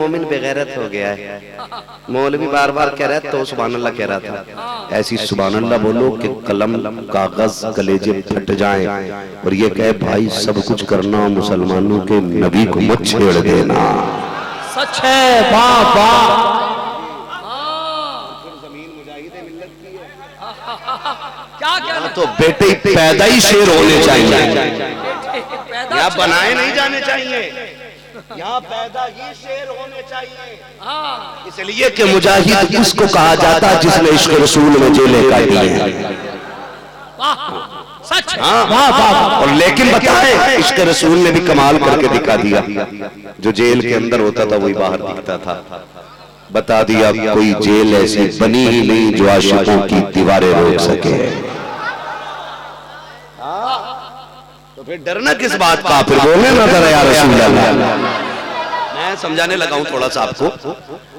मोमिन बेगैरत हो गया है। मौलवी बार बार कह रहा है तो सुभान अल्लाह कह रहा था। ऐसी सुभान अल्लाह बोलो कि कलम कागज कलेजे फट जाएं और ये कहे भाई सब कुछ करना मुसलमानों के नबी को मत छेड़ देना। सच है। वाह वाह। क्या क्या तो बेटे पैदा ही शेर होने चाहिए, या बनाए नहीं जाने चाहिए, यहाँ पैदा ही शेर होने चाहिए। इसलिए कि मुजाहिद उसको कहा जाता जिसने इश्क रसूल में जेलें काटी हैं। सच। हाँ, और लेकिन बताएं इश्क रसूल ने भी कमाल करके दिखा दिया। जो जेल के अंदर होता था वही बाहर दिखता था। बता दिया कोई जेल ऐसी बनी ही नहीं जो आशिकों की दीवारें रोक सके। तो फिर डरना किस बात का? फिर बोलने ना जरा या रसूल अल्लाह। मैं समझाने लगा हूं थोड़ा सा आपको,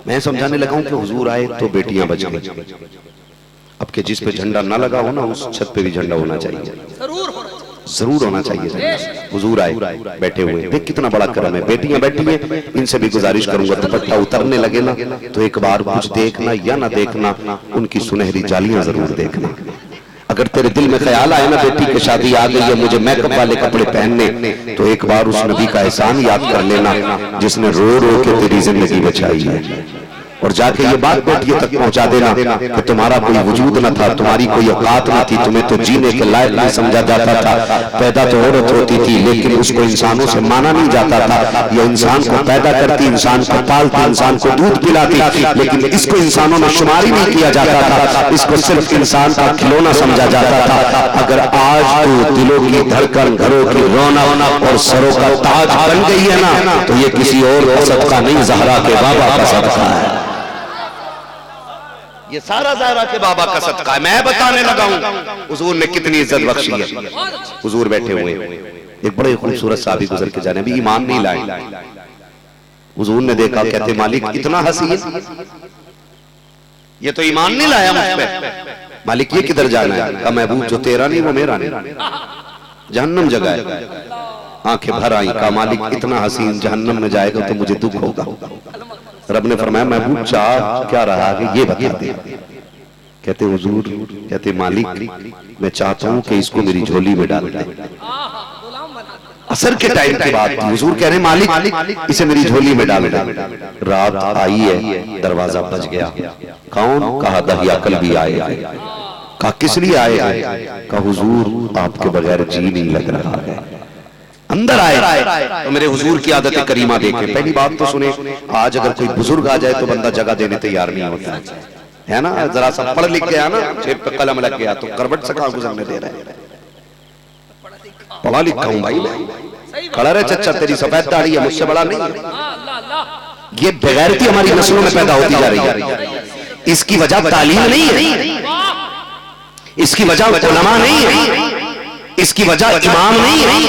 मैं समझाने लगा हूं कि हुजूर आए तो बेटियां बच गई। अब के जिस पे झंडा ना लगा हो ना उस छत पे भी झंडा होना चाहिए, जरूर होना चाहिए। हुजूर आए बैठे हुए, देख कितना बड़ा करम है। बेटियां बैठी हैं, इनसे भी गुजारिश करूंगा दुपट्टा उतरने लगे ना तो एक बार कुछ देखना या ना देखना, उनकी सुनहरी जालियां जरूर देखना। अगर तेरे दिल में ख्याल आए ना बेटी की शादी आ गई है मुझे मेकअप वाले कपड़े पहनने, तो एक बार उस नबी का एहसान याद कर लेना जिसने रो रो के तेरी जिंदगी बचाई है। और जाके ये बात बेटियों तक पहुंचा देना कि तुम्हारा कोई वजूद न था, तुम्हारी कोई औकात न थी, तुम्हें तो जीने के लायक नहीं समझा जाता था। पैदा तो औरत होती थी लेकिन उसको इंसानों से माना नहीं जाता था। ये इंसान को पैदा करती, इंसान को पालती, इंसान को दूध पिलाती, लेकिन इसको इंसानों में शुमार ही नहीं किया जाता था। इसको सिर्फ इंसान का खिलौना समझा जाता था। अगर आज तो दिलों की धड़कन, घरों की रौनक और सरों का ताज बन गई है ना तो ये किसी और का सदका नहीं, ज़हरा के बाबा का सदका है। ये सारा ज़हरा के बाबा का सदका है। मैं बताने लगा हूं हुजूर ने कितनी इज्जत बख्शी है। हुजूर बैठे हुए, एक बड़े खूबसूरत साहबी गुजर के जाने, अभी ईमान नहीं लाए। हुजूर ने देखा, कहते मालिक इतना हसीन, ये तो ईमान नहीं लाया मुझ पे। मालिक ये किधर जाना है? कहा महबूब जो तेरा नहीं वो मेरा नहीं, जहन्नम जगह है। आंखें भर आई, कहा मालिक इतना हसीन जहन्नम में जाएगा तो मुझे दुख होगा। रब ने फरमाया महबूब चाह क्या रहा है ये बता दे। कहते हुजूर, कहते मालिक मैं चाहता हूं कि इसको मेरी झोली में डाल दे। असर के टाइम के बाद हुजूर कह रहे मालिक इसे मेरी झोली में डाल दे। रात आई है, दरवाजा बज गया। कौन? कहा दहिया कल भी आएगा। कहा किस लिए आएगा? कहा हुजूर आपके बगैर जी नहीं लग रहा है। अंदर आए तो मेरे हुजूर की आदत करीमा देखे। पहली बात तो सुने, आज अगर कोई बुजुर्ग आ जाए तो बंदा जगह देने तैयार नहीं होता है ना। जरा सा पढ़ लिख गया ना, जेब पे कलम लग गया तो करवट से कहां गुजरने दे रहे हैं। पढ़ा लिखा हूं भाई मैं। खड़ा रहे चच्चा, तेरी सफेद दाढ़ी है, मुझसे बड़ा नहीं है। ये बेगैरती हमारी नस्लों में पैदा होती जा रही है। इसकी वजह तालीम नहीं है, इसकी वजह उलमा नहीं है, इसकी वजह इमाम नहीं है,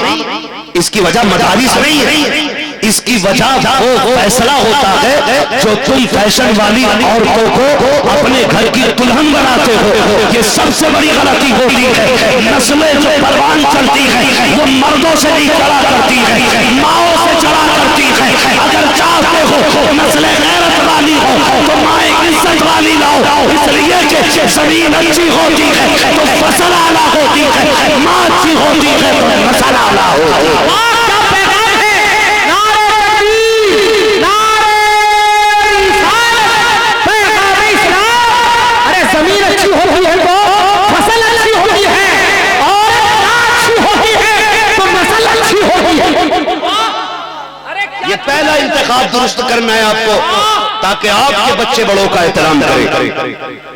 इसकी वजह मदारिस नहीं है। इसकी वजह वो फैसला होता है जो तुम फैशन वाली औरतों को अपने घर की दुल्हन बनाते हो। ये सबसे बड़ी गलती होती है। नस्लें जो परवान चलती है वो मर्दों से नहीं चला करती है, माओं से चला करती है। अगर चाहते हो नस्लें गैरत वाली हो तो माए इज्जत वाली लाओ। इसलिए कि जमीन अच्छी होती है तो फसल आला होती है, माँ अच्छी होती है तो नस्ल आला होती है। ये पहला इंतखाब दुरुस्त करना है आपको, ताकि आपके बच्चे बड़ों का एहतराम करें,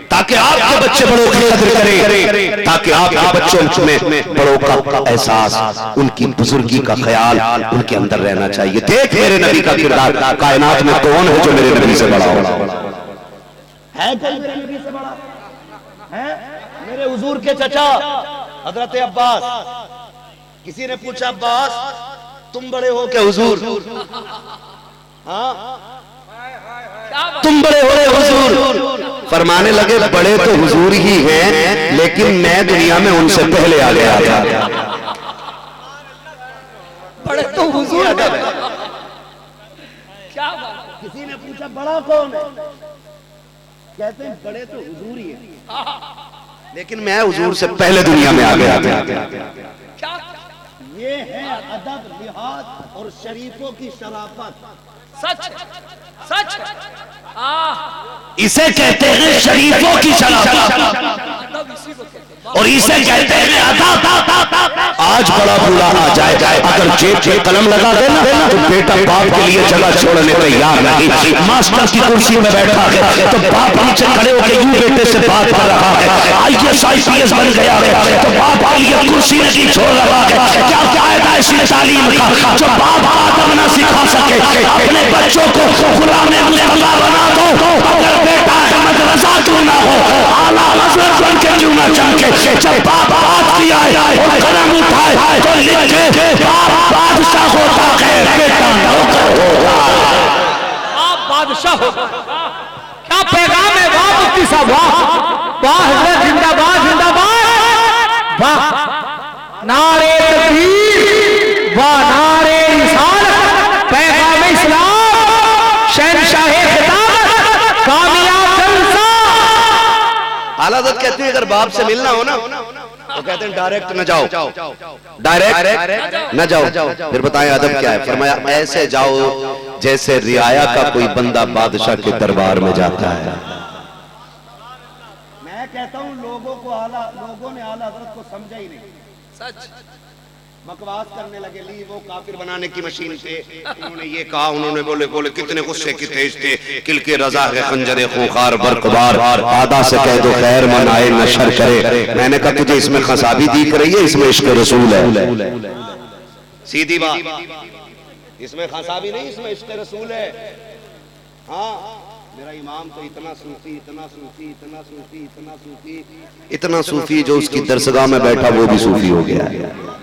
ताकि आपके बच्चे बड़ों की कदर करें, ताकि आपके बच्चों में बड़ों का एहसास, उनकी बुजुर्गी का ख्याल उनके अंदर रहना चाहिए। देख मेरे नबी का किरदार, कायनात में कौन है जो मेरे नबी से बड़ा हो? है कोई मेरे नबी से बड़ा? है मेरे हुजूर के चचा हजरत अब्बास। किसी ने पूछा अब्बास तुम बड़े हो क्या हुजूर? हाँ तुम बड़े हो रहे हुजूर? फरमाने लगे बड़े तो हुजूर ही हैं लेकिन मैं दुनिया में उनसे पहले आ गया था। बड़े तो हुजूर क्या बात? किसी ने पूछा बड़ा कौन है, कहते हैं बड़े तो हुजूर ही है, लेकिन मैं हुजूर से पहले दुनिया में आ गया। क्या ये है अदब, लिहाज और शरीफों की शराफत। सच सच इसे कहते हैं शरीफों की शराफत अदब इसी को कहते हैं। और इसे कहते हैं अदब। आज बड़ा बूढ़ा आ जाए, अगर जेब पे कलम लगा देना तो बेटा बाप के लिए जगह छोड़ने तैयार नहीं। मास्टर की कुर्सी में बैठा है तो बाप नीचे खड़े होकर यूं बेटे से बात कर रहा है। IAS IPS बन गया है तो बाप के लिए कुर्सी नहीं छोड़ रहा है। क्या फायदा ऐसी तालीम का जो बाप आदम न सिखा सके। अपने बच्चों को गुलाम मुस्तफा बना दो, अगर बेटा अहमद रजा क्यों ना हो, आला हजरत बन के क्यों ना चमके। जब बाप बात किया है और कलम उठाए तो लिखे बाप बादशाह होता है, बेटा नौकर होता है। आप बादशाह हो। क्या पैगाम है वाह मुफ्ती साहब, वाह वाह हजरत जिंदाबाद जिंदाबाद, वाह नारे तकबीर, वाह नारे रिसालत, पैगाम इस्लाम, शहंशाह खिताबत, कामयाब जलसा। आला हज़रत कहते हैं अगर बाप से मिलना हो ना तो कहते हैं डायरेक्ट न जाओ, डायरेक्ट न जाओ। फिर बताएं अदब क्या है। फरमाया ऐसे जाओ जैसे रियाया का कोई बंदा बादशाह के दरबार में जाता है। मैं कहता हूँ लोगों ने आला हजरत को समझा ही नहीं, सच बकवास करने लगे। ली वो काफिर बनाने की मशीन से उन्होंने ये कहा, उन्होंने बोले कितने गुस्से की तेज थे। किल के रजा है खंजरे खूंखार बरकबार, आदा से कह दो खैर मनाए नशर करे। मैंने कहा तुझे इसमें खसाबी दिख रही है, इसमें इश्क रसूल है। सीधी बात, इसमें खसाबी नहीं, इसमें इश्क रसूल है। हाँ मेरा इमाम तो इतना सूफी, इतना सूफी, इतना सूफी, इतना सूफी, इतना सूफी जो उसकी दरसगाह में बैठा वो भी सूफी हो गया है।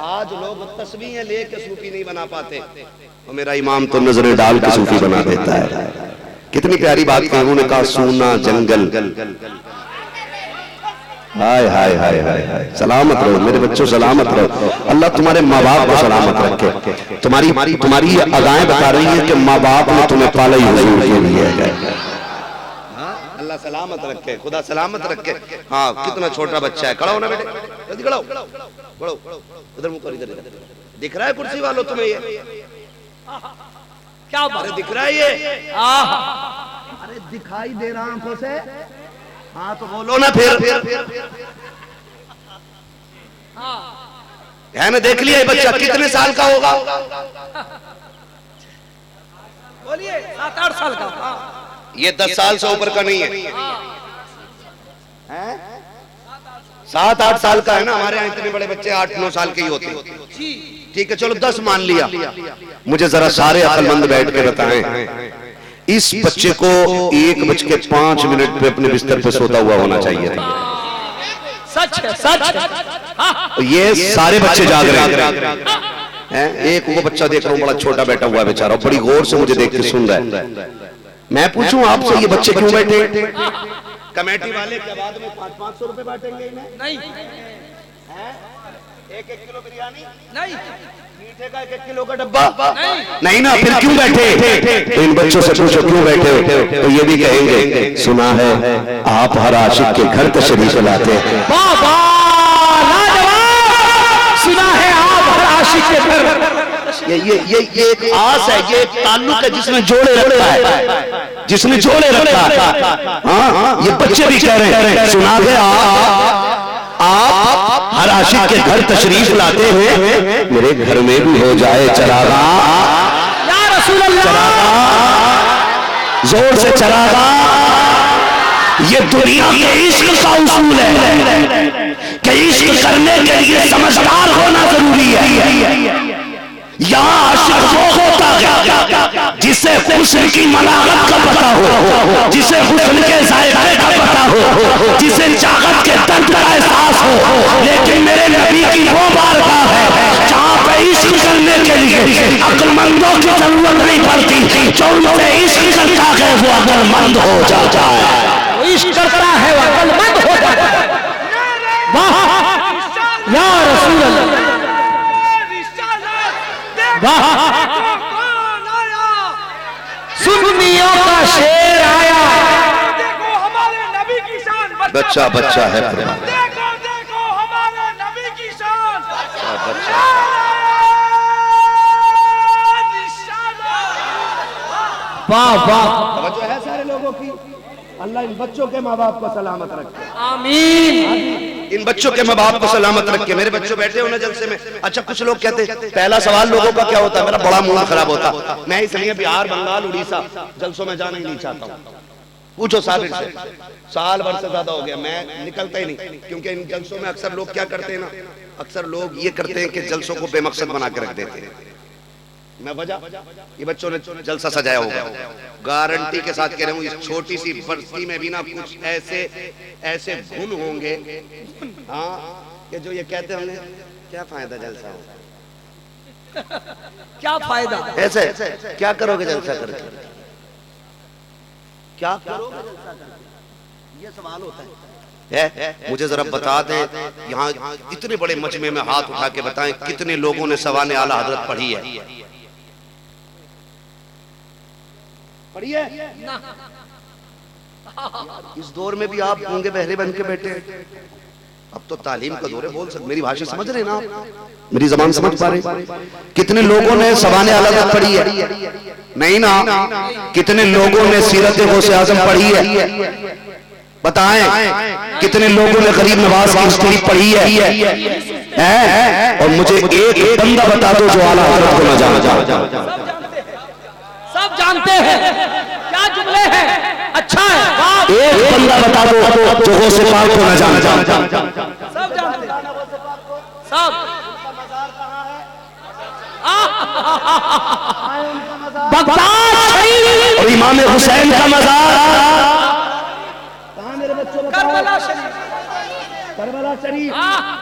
आज लोग तस्वीरें लेके सूफी नहीं बना पाते और मेरा इमाम तो नजरें डाल के सूफी बना देता है। कितनी प्यारी बात की उन्होंने कहा, सोना जंगल। हाय हाय हाय हाय हाय, सलामत रहो मेरे बच्चों, सलामत रहो। अल्लाह तुम्हारे माँ बाप को सलामत रखे। तुम्हारी अदाएं बता रही है कि माँ बाप ने तुम्हें पाला ही हुजूर के लिए है। अल्लाह सलामत रखे, खुदा सलामत रखे। हाँ कितना छोटा बच्चा है, खड़ा हो ना बेटे, जल्दी खड़ा हो, खड़ो उधर मुंह कर, इधर दिख रहा है कुर्सी वालों तुम्हें ये? क्या बात, अरे दिख रहा है ये? अरे दिखाई दे रहा आंखों से। हाँ तो बोलो ना फिर। है ना, देख लिया बच्चा कितने साल का होगा? बोलिए 7-8 साल का। ये 10 साल से ऊपर का नहीं है, 7-8 साल का है ना। हमारे यहाँ इतने बड़े बच्चे 8-9 साल के ही होते हैं। ठीक है चलो 10 मान लिया। मुझे जरा सारे अक्लमंद बैठ के बताएं, इस बच्चे को 1:05 पे अपने बिस्तर पे सोता हुआ होना चाहिए था। सच है सच। ये सारे बच्चे जाग रहे हैं। एक वो बच्चा देख रहा हूँ बड़ा छोटा बैठा हुआ है बेचारा, बड़ी गौर से मुझे देख के सुन रहा है। मैं पूछूं आपसे ये बच्चे क्यों बैठे? कमेटी वाले क्या बाद में 500-500 रुपए बांटेंगे इन्हें? नहीं 1-1 किलो बिरयानी नहीं, मीठे का 1-1 किलो का डब्बा नहीं नहीं ना, फिर क्यों बैठे? तो इन बच्चों से पूछो क्यों बैठे, तो ये भी कहेंगे सुना है आप हर आशिक के घर तशरीफ लाते हैं। बाबा लाजवाब, सुना है आप हर आशिक के घर। ये एक आस है, ये एक ताल्लुक है जिसने जोड़े रखा है, जिसने जोड़े रखा है। हाँ ये बच्चे भी कह रहे हैं सुना है आप हर आशिक के घर तशरीफ लाते हैं, मेरे घर में भी हो जाए चरागा। या रसूल अल्लाह, जोर से चरागा। ये दुनिया के इश्क का उसूल है कि इश्क करने के लिए समझदार होना जरूरी है। यहाँ आशिक वो होता है जिसे हुस्न की मलागत का पता हो, जिसे हुस्न के जायके का पता हो, जिसे चाहत के दर्द का एहसास हो। लेकिन मेरे नबी की वो बारगाह है जहाँ पे इश्क करने के लिए अक्लमंदों की जरूरत नहीं पड़ती। जो उनसे इश्क करता है वो अक्लमंद हो जाता है। वो इश्क करता है वो अक्लमंद हो जाता है। वाह या रसूल अल्लाह, वाह सुन्नियों का शेर आया। देखो हमारे नबी की शान, बच्चा बच्चा है कुर्बान। देखो देखो हमारे नबी की शान। वाह वाह, तवज्जो है सारे लोगों की। अल्लाह इन बच्चों के माँ बाप को सलामत रखे। आमीन। इन बच्चों के माँ बाप को सलामत रखे। मेरे बच्चों बैठे हो ना जलसे में। अच्छा, कुछ लोग कहते हैं पहला सवाल लोगों का क्या होता है, मेरा बड़ा मूड खराब होता, मैं इसलिए बिहार, बंगाल, उड़ीसा जलसों में जाना ही नहीं चाहता हूँ। पूछो साबिर से, साल भर से ज्यादा हो गया, मैं निकलता ही नहीं। क्योंकि इन जलसों में अक्सर लोग क्या करते हैं ना, अक्सर लोग ये करते हैं कि जलसों को बेमकसद बना के रख देते हैं। मैं वजह, ये बच्चों ने जलसा सजाया होगा, गारंटी के साथ कह रहा हूँ, इस छोटी सी बस्ती में भी ना कुछ ऐसे ऐसे गुण होंगे, हाँ, कि जो ये कहते होंगे क्या फायदा जलसा हो, क्या फायदा, ऐसे क्या करोगे जलसा करके, क्या करोगे जलसा करके, ये सवाल होता है। मुझे जरा बता दें, यहाँ इतने बड़े मजमे में हाथ उठा के बताएं कितने लोगों ने सवाने आला हजरत पढ़ी है? पढ़ी है? इस दौर में भी आप गूंगे बहरे बन के बैठे हैं। अब तो तालीम का दौर है, बोल सकते, मेरी भाषा समझ रहे ना आप, मेरी जबान समझ पा रहे? कितने लोगों ने सवाने आला हजरत पढ़ी है? नहीं ना। कितने लोगों ने सीरत गौसे आजम पढ़ी है? बताएं। कितने लोगों ने गरीब नवाज की हिस्ट्री पढ़ी है? और मुझे एक बंदा बता दो जो आला हजरत को न जाना। सब जानते हैं, क्या जुमले हैं, अच्छा है। एक बंदा बता दो जो गौसे पाक को न जाना। सब जानते हैं, सब। बगदाद शरीफ और इमाम हुसैन का मज़ार कहाँ मेरे बच्चों, करबला शरीफ। करबला शरीफ।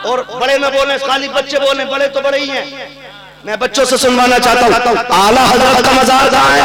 और बड़े न बोले, खाली बच्चे बोले, बड़े तो बड़े ही हैं। मैं बच्चों से सुनवाना चाहता हूँ, आला हजरत का मज़ार कहाँ है?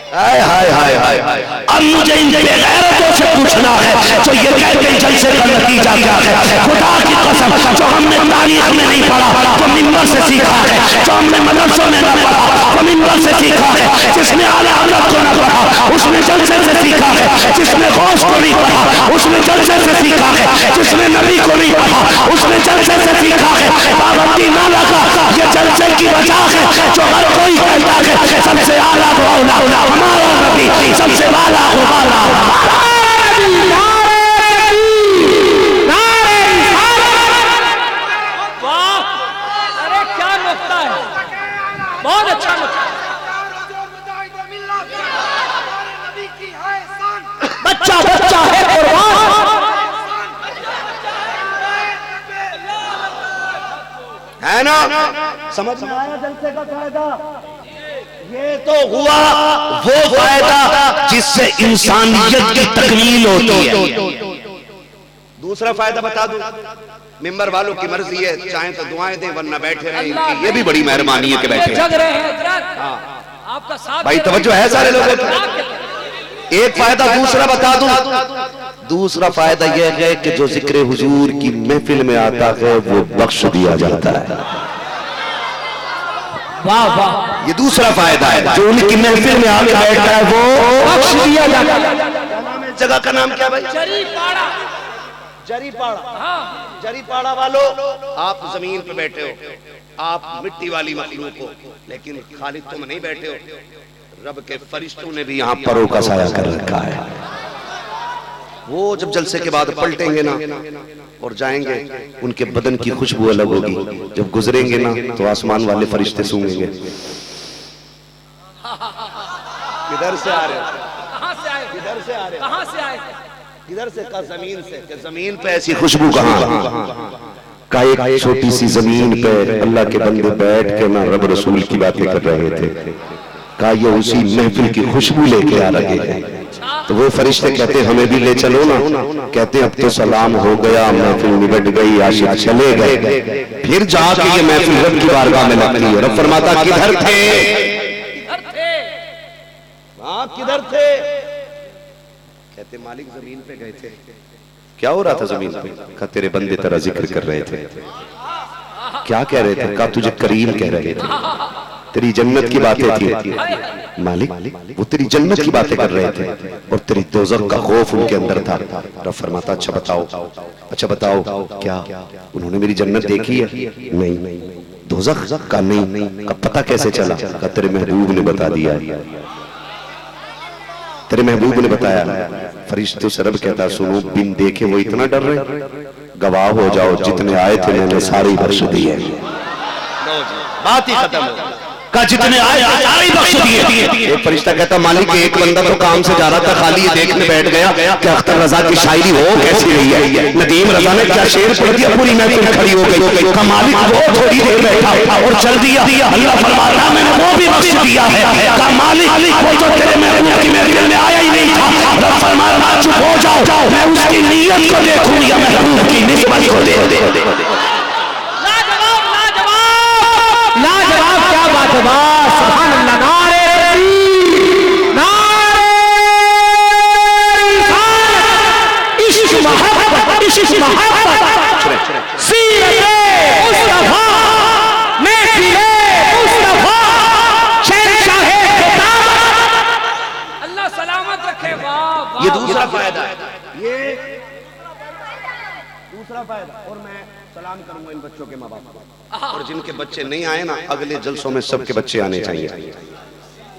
हाय हाय हाय हाय हाय। अब मुझे इन बेगैरतों से पूछना है जो ये कहते हैं जलसे का नतीजा क्या है। खुदा की कसम, जो हमने तारीख में नहीं पढ़ा तो मिंबर से सीखा है, जो हमने मदरसों में न पढ़ा तो मिंबर से सीखा है, जिसने आला हजरत को न पढ़ा उसने जलसे से सीखा है, जिसने गौस को नहीं पढ़ा उसने जलसे से सीखा है, जिसने नबी को नहीं पढ़ा उसने जलसे से सीखा है। पाबंदी ना लगा, ये जलसे की वजह है। जो हर कोई कहता है सबसे आला को आला, हमारा नबी सबसे वाला को वाला। वाह, अरे क्या नुक्ता है, बहुत अच्छा नुक्ता। बच्चा बच्चा है कुर्बान। है ना? समझ में आया जलसे का फायदा? ये तो हुआ वो फायदा जिससे इंसानियत की तकमील होती है। दूसरा फायदा बता दूं, मिंबर वालों की मर्जी है, चाहे तो दुआएं दें वरना बैठे रहें, ये भी बड़ी मेहरबानी है कि बैठे जग रहे हैं हजरत, आपका साथ भाई। तवज्जो है सारे लोगों की। एक फायदा दूसरा बता दूं, दूसरा फायदा यह है कि जो जिक्र हुजूर की महफिल में आता है वो बख्श दिया जाता है। वाह वाह, ये दूसरा फायदा है, जो उनकी महफिल में आके बैठा है वो बख्श दिया जाता है। जगह का नाम क्या भाई? जरीपाड़ा। जरीपाड़ा। हाँ, जरीपाड़ा वालों, आप जमीन पे बैठे हो, आप मिट्टी वाली मखलूक हो, लेकिन खालिद तुम नहीं बैठे हो। रब के फरिश्तों ने भी यहाँ परों का साया कर रखा है। वो जब जलसे के बाद पलटेंगे ना और जाएंगे, उनके बदन की खुशबू अलग होगी। जब गुजरेंगे ना तो आसमान वाले फरिश्ते सूंघेंगे। किधर से आ रहे हो? कहाँ से आए? किधर से आ रहे हो? कहाँ से आए? किधर से? का जमीन से। कि जमीन पे ऐसी खुशबू कहाँ? का एक छोटी सी जमीन पे अल्लाह के बंदे बैठ के ना रब रसूल की बातें कर रहे थे। का ये उसी महफिल की खुशबू लेके आ रहे हैं। तो वो फरिश्ते कहते हमें भी ले चलो ना। कहते अब तो सलाम हो गया, महफिल निबट गई, आशिक चले गए। फिर जाके ये महफिल रब की बारगाह में लगती है। रब फरमाता किधर थे? हाँ किधर थे? कहते मालिक जमीन पे गए थे। क्या हो रहा था जमीन पे? कहा तेरे बंदे तेरा जिक्र कर रहे थे। क्या कह रहे थे? कहा तुझे करीम कह रहे थे, तेरी जन्नत की बातें थी मालिक, वो तेरी जन्नत की बातें कर रहे थे और तेरी दोज़ख का खौफ उनके अंदर था। रब फरमाता अच्छा बताओ क्या उन्होंने मेरी जन्नत देखी है? नहीं। दोज़ख का नहीं। अब पता कैसे चला? का तेरे महबूब ने बता दिया है, तेरे महबूब ने बताया। फरिश्तों से रब कहता सुनो, बिन देखे वो इतना डर रहे, गवाह हो जाओ जितने आए थे मैंने सारे बख्श दिए। बात ही खत्म हो। का जितने आए सारे बख्श दिए। एक फरिश्ता कहता मालिक एक बंदा तो काम से जा रहा था, खाली ये देखने बैठ गया कि अख्तर रजा की शायरी हो कैसी रही है। नदीम रजा ने क्या शेर पढ़ दिया, पूरी महफिल खड़ी हो गई। का मालिक वो थोड़ी देर बैठा और चल दिया। अल्लाह फरमाता मैंने वो भी बख्श दिया है। का मालिक वो तो तेरे महबूब की महफिल में आया ही नहीं था। रब फरमाता चुप हो जाओ, मैं उसकी नीयत को देखूं या महबूब की निस्बत को दे। लाजवाब क्या बात है, वाह सुभान अल्लाह। नारे तकबीर, नारे रिसालत, इश्क मोहब्बत, इश्क मोहब्बत, सीरत मुस्तफा, महफिल मुस्तफा, शहंशाह खिताब। अल्लाह सलामत रखे। वाह ये दूसरा फायदा है, ये दूसरा फायदा। और मैं सलाम करूंगा इन बच्चों के माँ बाप को। और जिनके बच्चे नहीं आए ना, अगले जलसों में सबके बच्चे आने चाहिए।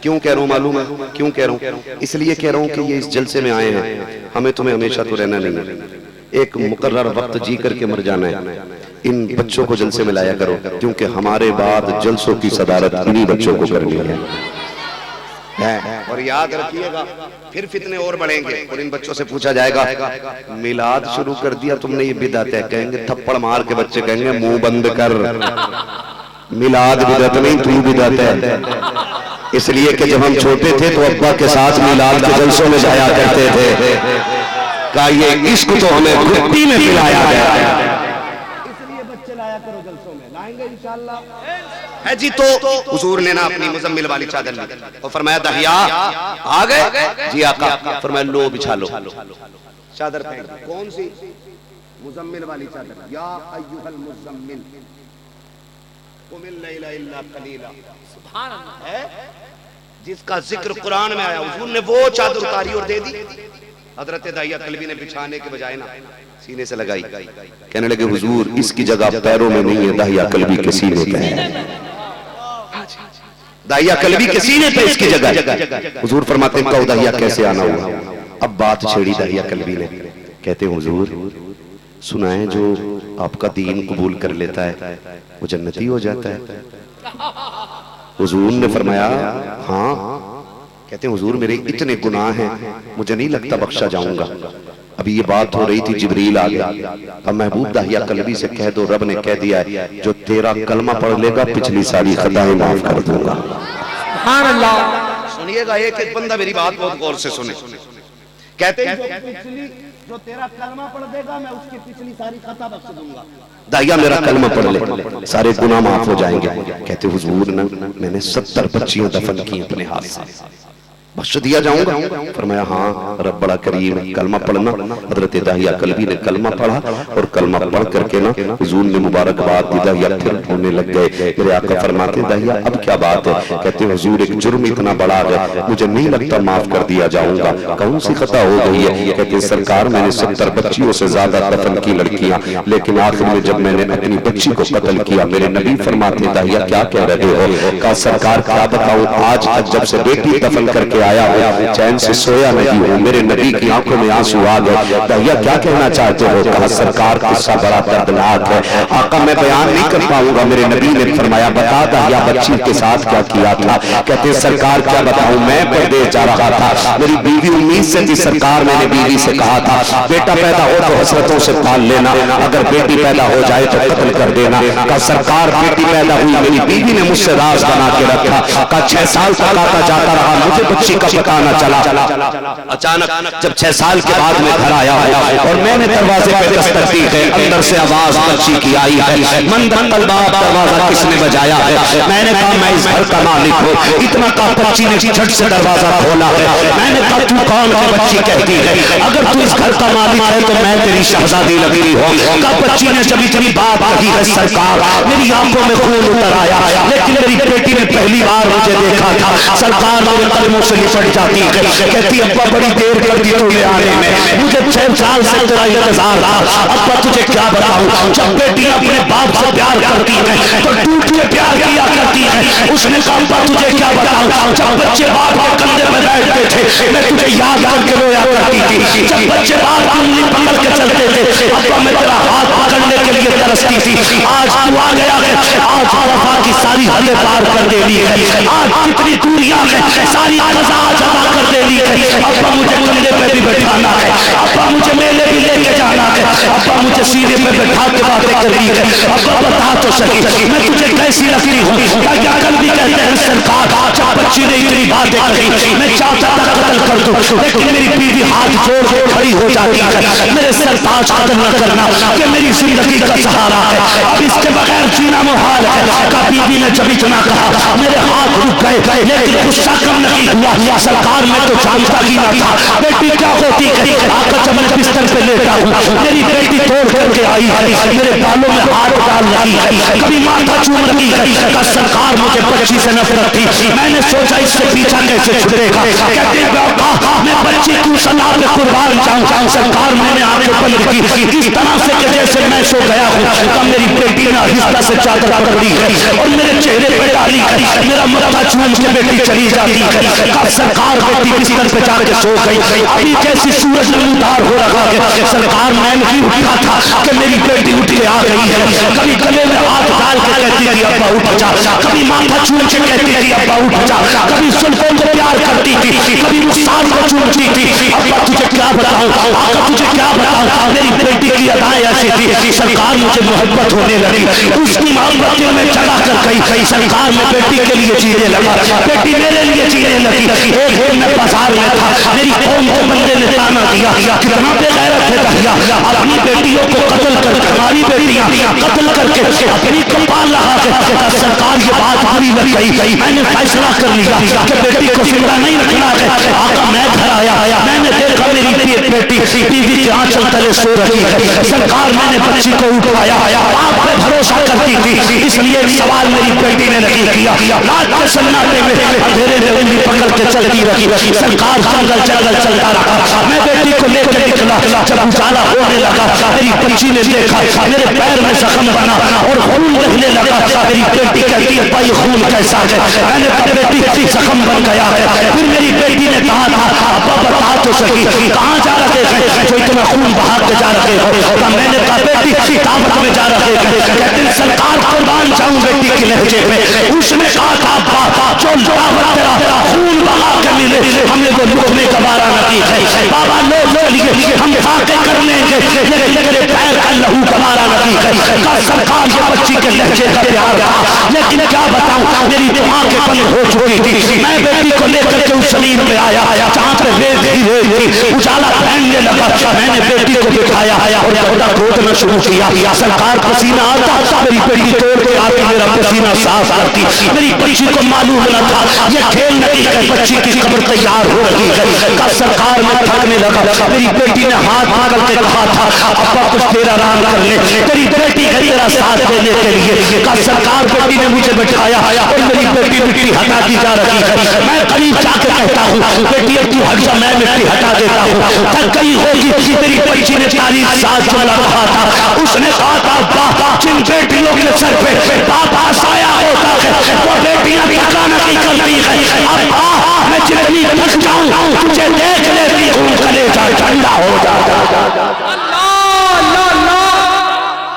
क्यों कह रहा हूं मालूम है? क्यों कह रहा हूं? इसलिए कह रहा हूं कि ये इस जलसे में आए हैं, हमें तुम्हें हमेशा तो रहना नहीं है, एक मुकर्रर वक्त जी करके मर जाना है। इन बच्चों को जलसे में लाया करो, क्योंकि हमारे बाद जलसों की सदारत इन्हीं बच्चों को करनी है। और याद रखिएगा फिर फितने और बढ़ेंगे और इन बच्चों से पूछा जाएगा मिलाद शुरू कर दिया तुमने, ये बिदअत है। कहेंगे थप्पड़ मार के बच्चे कहेंगे मुंह बंद कर, मिलाद बिदअत नहीं तू बिदअत है। इसलिए कि जब हम छोटे थे तो अब्बा के साथ मिलाद के जलसों में जाया करते थे। का ये इश्क तो हमें घुट्टी में पिलाया गया, इसलिए बच्चे लाया करो जलसों में, लाएंगे इंशाअल्लाह है जी। तो हुजूर ने ना अपनी मुजम्मिल वाली चादर ली और फरमाया दहिया आ गए जी आका। फरमाया लो बिछा लो चादर फेंक। कौन सी? मुजम्मिल वाली चादर। या अय्युहल मुजम्मिल कुमिल लैला इल्ला कलीला, सुभान अल्लाह। है जिसका जिक्र कुरान में आया, हुजूर ने वो चादर उतारी और दे दी। हजरत दाहिया कल्बी ने बिछाने के बजाय ना सीने से लगाई। कहने लगे हुजूर इसकी जगह पैरों में नहीं है, दाहिया कल्बी के सीने पे है। दाहिया कल्बी के सीने पे इसकी जगह। हुजूर फरमाते हैं दाहिया कैसे आना हुआ? अब बात छेड़ी दाहिया कल्बी ने। कहते हैं हुजूर सुना है जो आपका दीन कबूल कर लेता है वो जन्नती हो जाता है। हुजूर ने फरमाया हाँ। कहते हैं हुजूर मेरे इतने गुनाह हैं, मुझे नहीं लगता बख्शा जाऊंगा। अभी ये बात हो रही थी, जिब्रील आ गया। अब महबूब दाहिया कल्बी से कह दो रब ने कह दिया है जो तेरा कलमा पढ़ लेगा पिछली सारी खताएं माफ कर दूंगा। सुभान अल्लाह। सुनिएगा एक एक बंदा मेरी बात बहुत गौर से सुने। कहते हैं जो तेरा कलमा पढ़ देगा मैं उसकी पिछली सारी खता बख्श दूंगा। दाहिया मेरा कलमा पढ़ ले सारे गुनाह माफ हो जाएंगे। कहते हुजूर ना मैंने 70 बच्चियां दफन की अपने हाथ से, बख्श दिया जाऊंगा? फरमाया हाँ रब बड़ा करीम है, कलमा पढ़ना। हजरत दाहिया कल्बी ने कलमा पढ़ा और कलमा पढ़ करके ना हुजूर ने मुबारकबाद दी। दाहिया फिर होने लग गए। मेरे आका फरमाते दाहिया अब क्या बात है? कहते हुजूर एक जुर्म इतना बड़ा है मुझे नहीं लगता माफ कर दिया जाऊंगा। कौन सी खता हो गई है? कहते सरकार मैंने 70 बच्चियों से ज्यादा दफन की लड़कियां, लेकिन आखिर में जब मैंने अपनी बच्ची को कत्ल किया मेरे नबी फरमाते दाहिया क्या कह रहे हो? कहा सरकार क्या बताऊं आज तक जब से बेटी दफन करके आया हो चैन से सोया नहीं हो। मेरे नबी की आंखों में आंसू आ गए। भैया क्या कहना चाहते हो? कहा सरकार किस्सा बड़ा दर्दनाक है आका मैं बयान नहीं कर पाऊंगा। मेरे नबी ने फरमाया बता दाहिया बच्ची के साथ क्या किया था? कहते सरकार क्या बताऊं मैं परदेश जा रहा था, मेरी बीवी उम्मीद से थी सरकार। मैंने बीवी से कहा था बेटा पैदा हो तो हसरतों से पाल लेना, अगर बेटी पैदा हो जाए तो कत्ल कर देना। कहा सरकार बेटी पैदा हुई, मेरी बीवी ने मुझसे राज बना के रखा। कहा 6 साल तक आता जाता रहा, मुझे बच्ची का पता न चला। अचानक जब 6 साल के बाद मैं घर आया और मैंने दरवाजे पे दस्तक दी है, अंदर से आवाज बच्ची की आई है, मन दंगल बाप दरवाजा किसने बजाया है? मैंने कहा मैं इस घर का मालिक हूँ। इतना कहा बच्ची ने झट से दरवाजा खोला है। मैंने कहा तू कौन है? बच्ची कहती है अगर तू इस घर का मालिक है तो मैं तेरी शहजादी लगती हूँ। कहा बच्ची ने जब इतनी बात कही है सरकार, मेरी आंखों में खून उतर आया, लेकिन मेरी बेटी ने पहली बार मुझे देखा था। सरकार मेरे कदमों से लिपट जाती है, कहती अब्बा बड़ी देर कर दी तुम्हें आने में, मुझे 6 साल से तेरा इंतजार था। अब्बा तुझे क्या बताऊं, जब बेटी अपने बाप से प्यार करती है तो टूट के प्यार किया करती है। उसने कहा अब्बा तुझे क्या बताऊं, जब बच्चे बाप के कंधे में बैठते थे मैं तुझे याद करके रोया करती थी। जब बच्चे बाप की उंगली पकड़ के चलते थे अब्बा मैं तेरा हाथ पकड़ने के लिए तरसती थी। आज तू आ गया है, आज वफा की सारी हदें पार कर देनी है, आज कितनी दूरियां हैं सारी कज़ा जमा कर देनी है। अब्बा मुझे कंधे पे भी बैठाना है, अब्बा मुझे मेले भी लेके जाना है, अब्बा मुझे सीने पे बैठा के बातें करनी है। अब्बा बता तो सही मैं तुझे कैसी लगती हूँ? क्या कल भी कहते हैं सरकार जब बच्ची ने इतनी बातें कही मैं चाहता था कत्ल कर दूं, लेकिन मेरी बीवी हाथ जोड़ के खड़ी हो जाती है। मेरे सरताज कत्ल न करना कि मेरी जिंदगी का सहारा है, अब इसके बगैर जीना मुहाल है। का बीवी ने जब इतना कहा मेरे हाथ रुक गए, लेकिन गुस्सा कम नहीं हुआ। सरकार मैं तो जानता ही ना था बेटी क्या होती है। आकर जब मैं बिस्तर पे लेटा हूँ मेरी बेटी तोड़ करके आई है, मेरे बालों में हाथ डाल रही है, कभी माथा चूम रही है। सरकार मुझे बच्ची से नफरत थी, मैंने सोचा इससे पीछा कैसे छुड़ेगा। कहते मैं बच्ची की सलाह पे कुर्बान जाऊं। सरकार मैंने आंखें बंद की इस तरह से कि जैसे मैं सो गया हूँ, तब मेरी बेटी ने आहिस्ता से चादर पकड़ी है और मेरे चेहरे पे डाली है, मेरा माथा चूम के बेटी चली जाती है। कब सरकार बेटी बिस्तर पे जाके सो गई, अभी जैसी सूरज नमूदार हो रहा है सरकार मैं नहीं उठा था कि मेरी बेटी उठ के आ गई है। कभी गले में हाथ डाल के कहती थी अब्बा उठ जा, कभी माथा चूम के कहती थी अब्बा उठ जा, कभी सुल्तान को प्यार करती थी, कभी मुस्तान को चूमती थी। अब्बा तुझे क्या बताऊं, आका तुझे क्या बताऊं, मेरी बेटी की अदाएं ऐसी थी। सरकार मुझे मोहब्बत होने लगी, उसकी मोहब्बत में चढ़ा कर गई। सरकार में बेटी के लिए जीने लगा, बेटी मेरे लिए जीने लगी। एक दिन मैं बाजार में था, मेरी कौम के बंदे ने ताना दिया कितना बेगैरत है दहिया, अपनी बेटियों को कत्ल करके हमारी बेटियां कत्ल करके अपनी कपाल लगा के। सरकार ये बात बुरी लग गई, मैंने फैसला कर लिया कि बेटी को जिंदा नहीं रखना है। आका मैं घर आया, मैंने देखा मेरी बेटी बीवी के आंचल तले सो रही है। सरकार मैंने बच्ची को उठाया, आप पे भरोसा करती थी इसलिए सवाल मेरी बेटी ने नहीं किया। रात के सन्नाटे में अंधेरे में उंगली पकड़ के चलती रही। सरकार जंगल जंगल चलता रहा, मैं बेटी को लेकर निकला। जब उजाला होने लगा मेरी बच्ची ने देखा मेरे पैर में जख्म बना और खून बहने लगा। मेरी बेटी कहती है भाई खून कैसा है? मैंने कहा बेटी जख्म बन गया है। फिर मेरी बेटी ने कहा था अब्बा बता तो सही कहाँ जा रहे हैं जो इतना खून बहा के जा रहे हो? मैंने कहा बेटी दावत में जा रहे हैं। कहते हैं सरकार कुर्बान जाऊं बेटी के लहजे में। उसने कहा था अब्बा जो दावत तेरा खून बहा के मिले हमें वो लुटने का वारा नहीं है। बाबा लोग लिए हम वाकई कर लेंगे, मेरे पैर का लहू का वारा नहीं है। सरकार ये बच्ची के लहजे का प्यार था, लेकिन क्या बताऊं मेरी दिमाग के बंद हो चुकी थी। मैं बेटी को लेकर के उस सलीम में आया, जहाँ पे रेत थी उजाला फैलने लगा। मैंने बेटी को बिठाया और पौधा खोदना शुरू किया। सरकार पसीना आता, मेरी बेटी तोड़ के आती, मेरा पसीना साफ करती। मेरी बच्ची को मालूम न था ये खेल नहीं है, बच्ची की कब्र तैयार हो रही है। कब सरकार में थकने लगा, मेरी बेटी ने हाथ पकड़ के कहा था अब्बा कुछ देर आराम कर ले, तेरी बेटी है तेरा साथ देने के लिए। कब सरकार बेटी ने मुझे बैठाया और मेरी बेटी मिट्टी हटा दी जा रही है। मैं करीब जाकर कहता हूँ बेटी अब तू हट जा, मैं मिट्टी हटा देता हूँ। थक गई होगी मेरी बच्ची ने तारीफ साथ चला रहा था। उसने कहा था अब्बा जिन बेटियों के सर पे पापा साया होता है वो बेटियां भी थका नहीं करती है। अब्बा मैं जितनी थक जाऊं तुझे देख लेती हूँ कलेजा ठंडा हो जाता।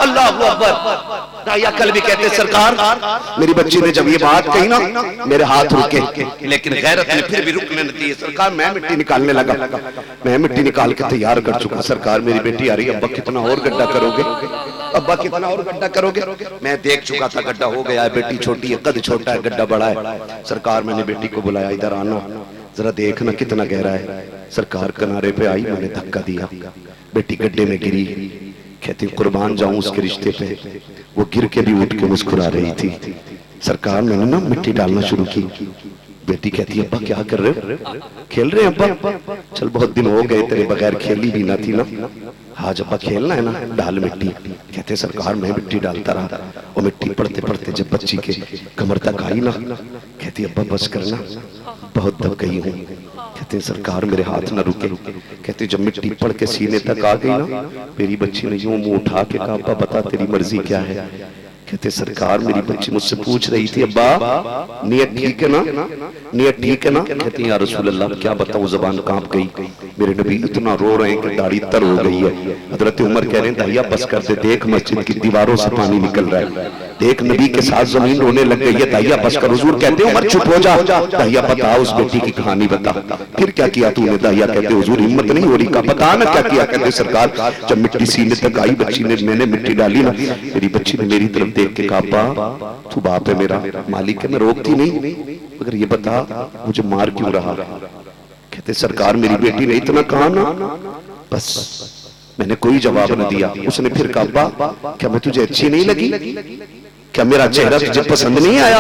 अल्लाह अकबर। दाया कल भी कहते सरकार मेरी बच्ची ने जब ये बात कही ना मेरे हाथ रुके, लेकिन गैरत ने फिर भी रुकने नहीं दी। सरकार मैं मिट्टी निकालने लगा, मैं मिट्टी निकाल के तैयार कर चुका। सरकार मेरी बेटी आ रही, अब्बा कितना और गड्ढा करोगे, अब्बा कितना और गड्ढा करोगे? मैं देख चुका था गड्ढा हो गया है, बेटी छोटी है, कद छोटा है, गड्ढा बड़ा है। सरकार मैंने बेटी को बुलाया, इधर आना। जरा देखना कितना गहरा है। सरकार किनारे पे आई, मैंने धक्का दिया, बेटी गड्ढे में गिरी। कहती कुर्बान जाऊं उसके रिश्ते पे। वो गिर के भी उठ के मुस्कुरा रही थी। सरकार मैंने ना मिट्टी डालना शुरू की। बेटी कहती है अब्बा क्या कर रहे हो? खेल रहे हैं अब्बा। चल बहुत दिन हो गए तेरे बगैर खेली भी ना थी ना, आज अब्बा खेलना है ना, डाल मिट्टी। कहते सरकार मैं मिट्टी डालता रहा और मिट्टी पड़ते पड़ते जब बच्ची के कमर तक आई ना, कहती अब्बा बस करना, बहुत दब गई हूँ। कहते सरकार मेरे हाथ न रुके। कहते जब मिट्टी पड़ के सीने तक आ गई ना, मेरी बच्ची ने यूं मुंह उठा के कहा अब्बा बता तेरी मर्जी क्या है। कहते सरकार मेरी बच्ची मुझसे पूछ रही थी अब्बा नियत ठीक है ना, नियत ठीक है ना। कहते या रसूल अल्लाह क्या बताऊं, ज़बान कांप गई। मेरे नबी इतना रो रहे हैं कि दाढ़ी तर हो गई है। हजरत उमर कह रहे हैं दहिया बस कर दे, देख मस्जिद की दीवारों से पानी निकल रहा है, देख नबी के साथ जमीन रोने लग गई है, दहिया बस कर। हुजूर कहते हैं उमर चुप हो जा, दहिया बता उस बेटी की कहानी बता, फिर क्या किया तूने। दहिया कहते हुजूर हिम्मत नहीं हो रही, का बता ना क्या किया। कहते सरकार जब मिट्टी सीने तक आई बच्ची ने, मैंने मिट्टी डाली ना, मेरी बच्ची ने मेरी तरफ देख के कहा अब्बा तू बाप है मेरा, मालिक है, मैं रोकती नहीं, मगर ये बता मुझे मार क्यों रहा। कहते सरकार मेरी बेटी ने इतना कहा ना, बस मैंने कोई जवाब न दिया। उसने फिर कहा अब्बा क्या मैं तुझे अच्छी नहीं लगी, क्या मेरा चेहरा तुझे पसंद नहीं आया,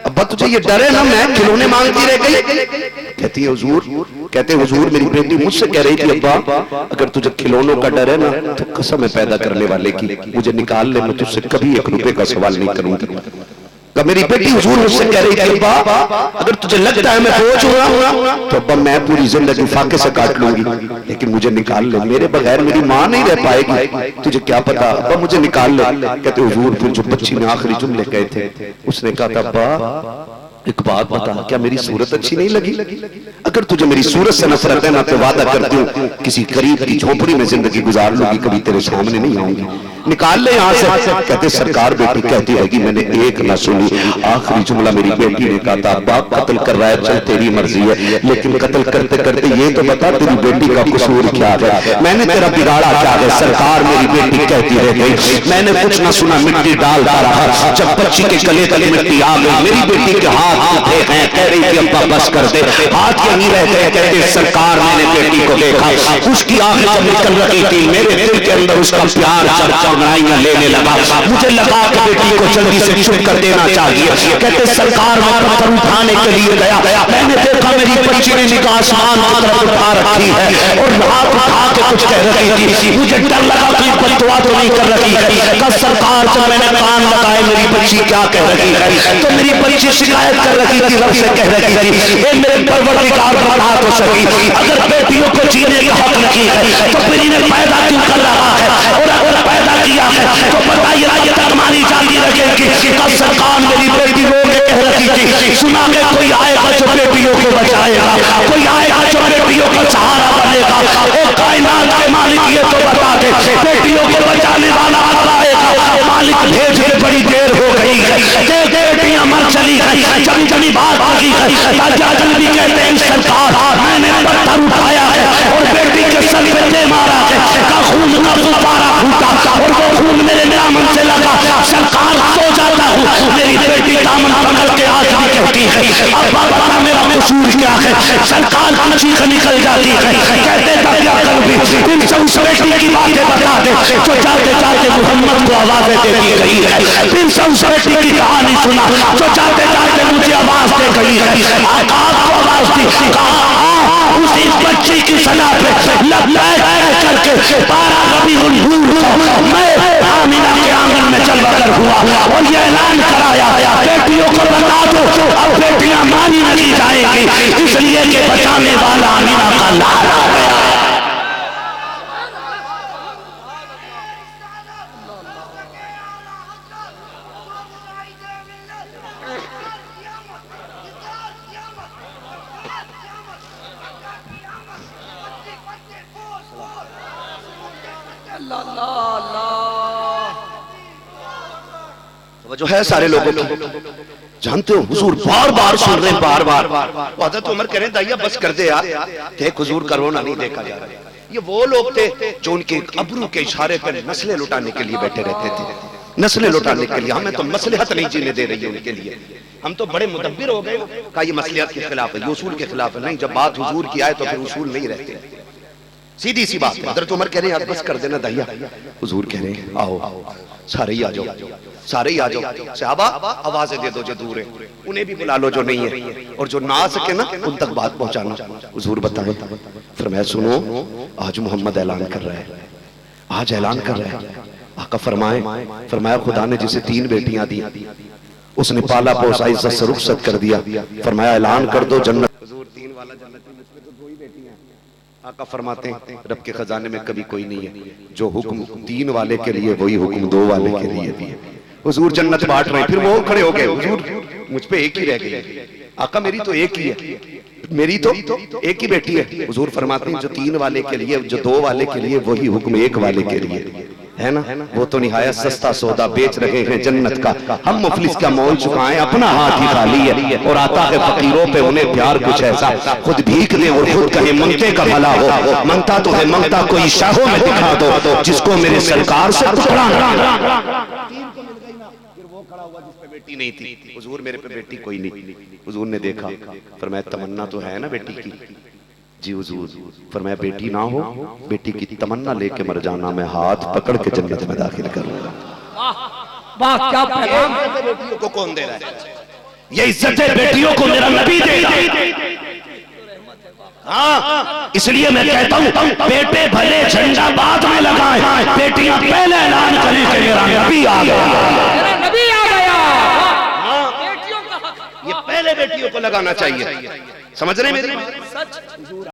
अब्बा तुझे ये डर है ना मैं खिलौने मांगती रह गई। कहती है हुजूर, कहते हुजूर मेरी बेटी मुझसे कह रही थी अब्बा अगर तुझे खिलौनों का डर है ना तो कसम है पैदा करने वाले की, मुझे निकाल ले, मैं तुझसे कभी 1 रुपए का सवाल नहीं करूंगी। मेरी बेटी हुजूर मुझसे कह रही थी अब्बा अगर तुझे लगता है मैं बोझ हुआ तो अब्बा मैं पूरी जिंदगी फाके से काट लूंगी, लेकिन मुझे निकाल ले, मेरे बगैर मेरी माँ नहीं रह पाएगी, तुझे क्या पता अब्बा मुझे निकाल ले। कहते हुजूर फिर जो बच्ची ने आखिरी जुमले कहे थे, उसने कहा था अब्बा एक बात बता क्या मेरी सूरत अच्छी नहीं लगी, अगर तुझे मेरी सूरत से नफरत है ना तो वादा करती हूँ किसी गरीब की झोंपड़ी में जिंदगी गुजार लूंगी, कभी तेरे सामने नहीं आऊंगी, निकाल ले यहाँ से। कहते सरकार बेटी कहती रहेगी मैंने एक ना सुनी, आखिरी जुमला मेरी बेटी ने कहा था बाप कत्ल कर रहा है चल तेरी मर्जी है, लेकिन कत्ल करते करते ये तो बता तेरी बेटी का कसूर क्या है, मैंने तेरा बिगाड़ा क्या है। सरकार मेरी बेटी कहती रह गई मैंने कुछ ना सुना, मिट्टी डालता रहा, जब बच्ची के गले तले मिट्टी आ गई मेरी बेटी के हाथ उठे हैं, कह रही थी अब्बा बस कर दे, हाथ यहीं रहते हैं। कहते सरकार मैंने बेटी को देखा, उसकी आंखें जब निकल रही थी मेरे दिल के अंदर उसका प्यार चरचरनाइयां लेने लगा, मुझे लगा कि बेटी को जल्दी से चुप कर देना चाहिए। कहते सरकार मैं पत्थर उठाने के लिए गया, मैंने देखा मेरी बच्ची ने निगाह आसमान की तरफ उठा रखी है और हाथ उठा के कुछ कह रही थी, मुझे डर लगा कि बददुआ तो नहीं कर रही है। कल सरकार जब मैंने कान लगाए मेरी बच्ची क्या कह रही है, तो मेरी बच्ची शिकायत कर रही थी, रब से कह रही थी ए मेरे परवरदिगार बना तो सही, अगर बेटियों को जीने का हक नहीं है तो फिर इन्हें पैदा क्यों कर रहा है, और अगर पैदा किया है तो बताइए ये तक मानी जाती रहेगी। कल सरकार मेरी बेटी रो के कह रही थी सुना के कोई आएगा जो बेटियों को बचाएगा, कोई आएगा जो बेटियों का सहारा बनेगा, ओ कायनात के मालिक ये तो बता दे बेटियों को बचाने वाला आएगा, मालिक भेज के बड़ी देर हो गई है, बेटियां मर चली गई, जब जमी बात होगी ताजाजल भी कहते हैं सरकार मैंने पत्थर उठाया है और बेटी के सर पे दे मारा है, का खून का गुब्बारा फूटा और वो खून मेरे दामन से लगा, सरकार सो जाता हूँ मेरी बेटी दामन पकड़ के आज भी कहती है अब्बा बता मेरा कसूर क्या है, सरकार की चीख निकल जाती है, कहते था क्या कर भी इन सब बेटी की बातें बता दे जो जाते जाते मोहम्मद को आवाजें देती गई है, इन सब बेटी की कहानी सुना जो जाते जाते मुझे आवाज दे गई है, आकाश को आवाज दी कहा उसी बच्ची की सजा पे लबैक करके 12 रबीउल अव्वल मैं आमिना के आंगन में चल बदर हुआ और ये ऐलान कराया बेटियों को बता दो अब बेटियां मानी नहीं जाएंगी, इसलिए कि बचाने वाला आमिना का लाला है। जो है सारे लोगों की जानते हो हुजूर बार बार सुन रहे हैं, बार बार हज़रत उमर कह रहे हैं दाइया बस कर दे यार, देख हुजूर का रोना नहीं देखा जा रहा। ये वो लोग थे जो उनके अबरू के इशारे पर नस्लें लुटाने के लिए बैठे रहते थे, नस्लें लौटाने के लिए। हमें तो मसलहत नहीं जीने दे रही है उनके लिए। हम तो बड़े मुदब्बिर हो गए का ये मसलहत के खिलाफ है, ये उसूल के खिलाफ है। नहीं, जब बात हुजूर की आए तो फिर उसूल नहीं रहते। सीधी सी बात है। हज़रत उमर कह रहे हैं बस कर देना दहिया, हुजूर कह रहे हैं आओ सारे ही आ जाओ, सारे ही आ जाओ। सहाबा आवाजें दे दो जो दूर है, उन्हें भी बुला लो जो नहीं है, और जो ना आ सके ना उन तक बात पहुंचाना। हुजूर बताए, फरमाया सुनो आज मोहम्मद ऐलान कर रहा है, आज ऐलान कर रहा है। आका फरमाया खुदा ने जिसे 3 बेटियां दी उसने पाला पोसा इज्जत से रुखसत कर दिया। फरमाया ऐलान कर दो जन्नत। हुजूर 3 वाला जन्नत में, मुझ पे तो 2 ही बेटियां हैं। आका फरमाते हैं रब के खजाने में कभी कोई नहीं है, जो हुक्म 3 वाले के लिए वही हुक्म 2 वाले के लिए भी है। हुजूर जन्नत बांट रहे हैं, फिर वो खड़े हो गए, हुजूर मुझ पे एक ही रह गई। आका मेरी तो एक ही है, मेरी तो एक ही बेटी है। हुजूर फरमाते हैं जो 3 वाले के लिए, जो 2 वाले के लिए वही हुक्म 1 वाले के लिए है ना। वो तो निहायत सस्ता सौदा बेच रहे हैं जन्नत का, हम मुफलिस का मोल चुकाएं, अपना हाथ ही खाली है। और आता है फकीरों पे उन्हें प्यार कुछ ऐसा, खुद भीख दे और खुद कहे मंगते का भला हो। मंगता तो है मंगता कोई शाहों में दिखा दो, जिसको मेरे सरकार से टुकड़ा खड़ा हुआ जिस पे बेटी नहीं थी। हुजूर मेरे पे बेटी कोई नहीं। हुजूर ने देखा, फरमाया तमन्ना तो है ना बेटी की? जी हुजूर। फरमाया बेटी ना हो, बेटी की तमन्ना लेके मर जाना, मैं हाथ पकड़ के जन्नत में दाखिल करूंगा। वाह क्या पैगाम। बेटियों को कौन दे रहा है? ये इज्जतें बेटियों को मेरा नबी देगा। हाँ, इसलिए मैं कहता हूँ बेटे भले झंडा बाद में लगाएं, बेटियां पहले ऐलान करें कि मेरा नबी आ गया, मेरा नबी आ गया। बेटियों का हक, ये पहले बेटियों को लगाना चाहिए। समझ रहे हैं मेरी? सच